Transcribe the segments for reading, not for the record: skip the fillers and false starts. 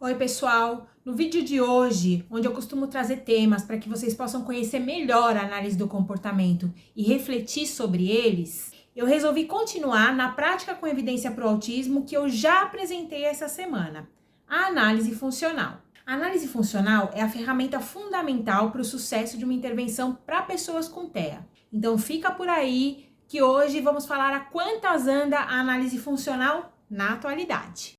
Oi pessoal, no vídeo de hoje, onde eu costumo trazer temas para que vocês possam conhecer melhor a análise do comportamento e refletir sobre eles, eu resolvi continuar na prática com evidência para o autismo que eu já apresentei essa semana, a análise funcional. A análise funcional é a ferramenta fundamental para o sucesso de uma intervenção para pessoas com TEA. Então fica por aí que hoje vamos falar a quantas anda a análise funcional na atualidade.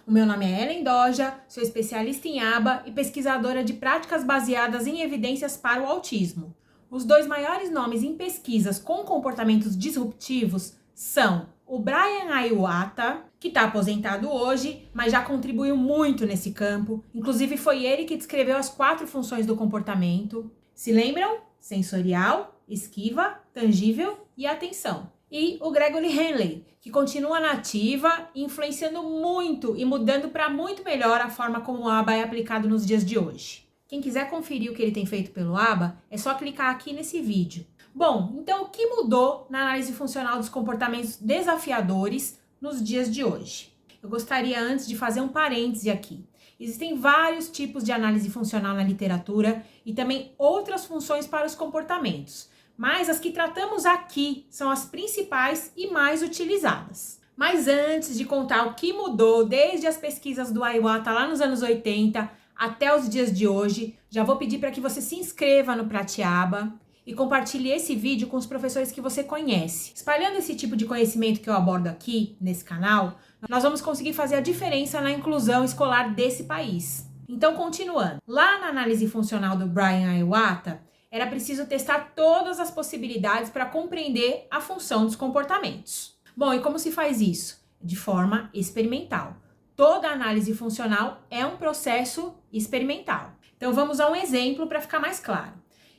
O meu nome é Ellen Doja, sou especialista em ABA e pesquisadora de práticas baseadas em evidências para o autismo. Os dois maiores nomes em pesquisas com comportamentos disruptivos são o Brian Iwata, que está aposentado hoje, mas já contribuiu muito nesse campo. Inclusive foi ele que descreveu as 4 funções do comportamento. Se lembram? Sensorial, esquiva, tangível e atenção. E o Gregory Henley, que continua na ativa, influenciando muito e mudando para muito melhor a forma como o ABA é aplicado nos dias de hoje. Quem quiser conferir o que ele tem feito pelo ABA, é só clicar aqui nesse vídeo. Bom, então o que mudou na análise funcional dos comportamentos desafiadores nos dias de hoje? Eu gostaria antes de fazer um parêntese aqui. Existem vários tipos de análise funcional na literatura e também outras funções para os comportamentos, mas as que tratamos aqui são as principais e mais utilizadas. Mas antes de contar o que mudou desde as pesquisas do Iwata lá nos anos 80 até os dias de hoje, já vou pedir para que você se inscreva no Pratiaba e compartilhe esse vídeo com os professores que você conhece. Espalhando esse tipo de conhecimento que eu abordo aqui nesse canal, nós vamos conseguir fazer a diferença na inclusão escolar desse país. Então, continuando. Lá na análise funcional do Brian Iwata, era preciso testar todas as possibilidades para compreender a função dos comportamentos. Bom, e como se faz isso? De forma experimental. Toda análise funcional é um processo experimental. Então vamos a um exemplo para ficar mais claro.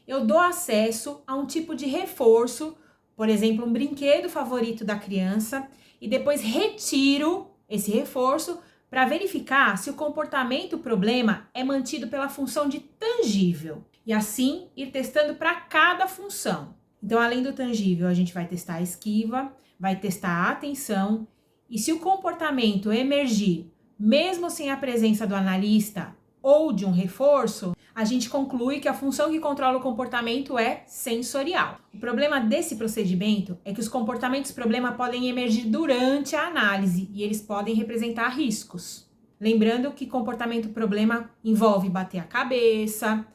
Eu dou acesso a um tipo de reforço, por exemplo, um brinquedo favorito da criança, e depois retiro esse reforço para verificar se o comportamento problema é mantido pela função de tangível. E assim, ir testando para cada função. Então, além do tangível, a gente vai testar a esquiva, vai testar a atenção. E se o comportamento emergir, mesmo sem a presença do analista ou de um reforço, a gente conclui que a função que controla o comportamento é sensorial. O problema desse procedimento é que os comportamentos problema podem emergir durante a análise e eles podem representar riscos. Lembrando que comportamento problema envolve bater a cabeça,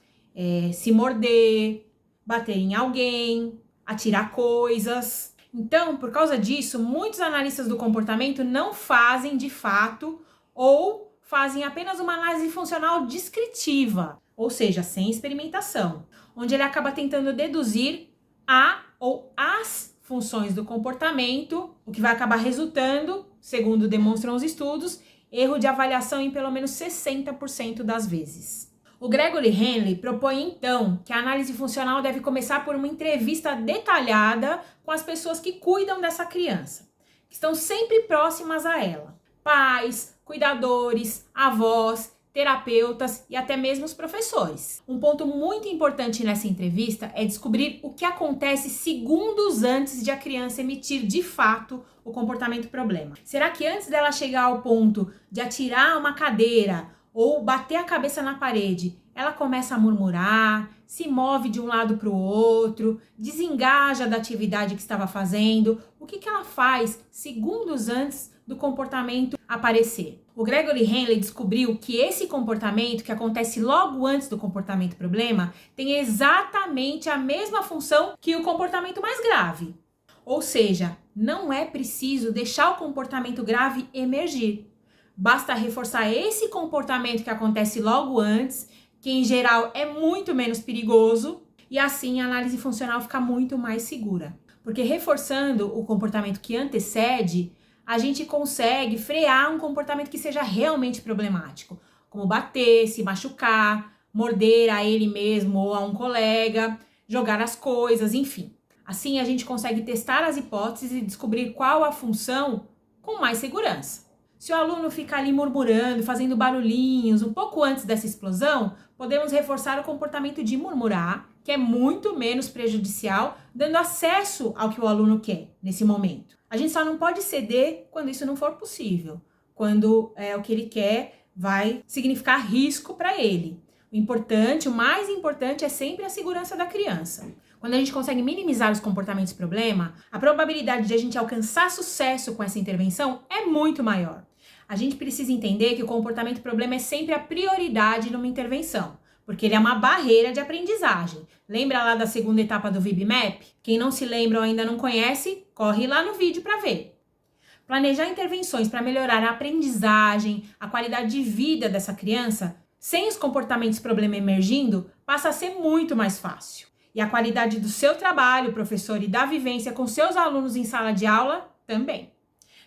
se morder, bater em alguém, atirar coisas. Então, por causa disso, muitos analistas do comportamento não fazem de fato ou fazem apenas uma análise funcional descritiva, ou seja, sem experimentação, onde ele acaba tentando deduzir a ou as funções do comportamento, o que vai acabar resultando, segundo demonstram os estudos, erro de avaliação em pelo menos 60% das vezes. O Gregory Henley propõe então que a análise funcional deve começar por uma entrevista detalhada com as pessoas que cuidam dessa criança, que estão sempre próximas a ela. Pais, cuidadores, avós, terapeutas e até mesmo os professores. Um ponto muito importante nessa entrevista é descobrir o que acontece segundos antes de a criança emitir de fato o comportamento problema. Será que antes dela chegar ao ponto de atirar uma cadeira ou bater a cabeça na parede, ela começa a murmurar, se move de um lado para o outro, desengaja da atividade que estava fazendo? O que ela faz segundos antes do comportamento aparecer? O Gregory Henley descobriu que esse comportamento, que acontece logo antes do comportamento problema, tem exatamente a mesma função que o comportamento mais grave. Ou seja, não é preciso deixar o comportamento grave emergir. Basta reforçar esse comportamento que acontece logo antes, que em geral é muito menos perigoso, e assim a análise funcional fica muito mais segura. Porque reforçando o comportamento que antecede, a gente consegue frear um comportamento que seja realmente problemático, como bater, se machucar, morder a ele mesmo ou a um colega, jogar as coisas, enfim. Assim a gente consegue testar as hipóteses e descobrir qual a função com mais segurança. Se o aluno fica ali murmurando, fazendo barulhinhos um pouco antes dessa explosão, podemos reforçar o comportamento de murmurar, que é muito menos prejudicial, dando acesso ao que o aluno quer nesse momento. A gente só não pode ceder quando isso não for possível. quando o que ele quer vai significar risco para ele. O mais importante é sempre a segurança da criança. Quando a gente consegue minimizar os comportamentos problema, a probabilidade de a gente alcançar sucesso com essa intervenção é muito maior. A gente precisa entender que o comportamento problema é sempre a prioridade numa intervenção, porque ele é uma barreira de aprendizagem. Lembra lá da segunda etapa do VIB-MAP? Quem não se lembra ou ainda não conhece, corre lá no vídeo para ver. Planejar intervenções para melhorar a aprendizagem, a qualidade de vida dessa criança, sem os comportamentos problema emergindo, passa a ser muito mais fácil. E a qualidade do seu trabalho, professor, e da vivência com seus alunos em sala de aula também.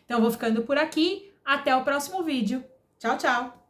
Então, vou ficando por aqui. Até o próximo vídeo. Tchau, tchau!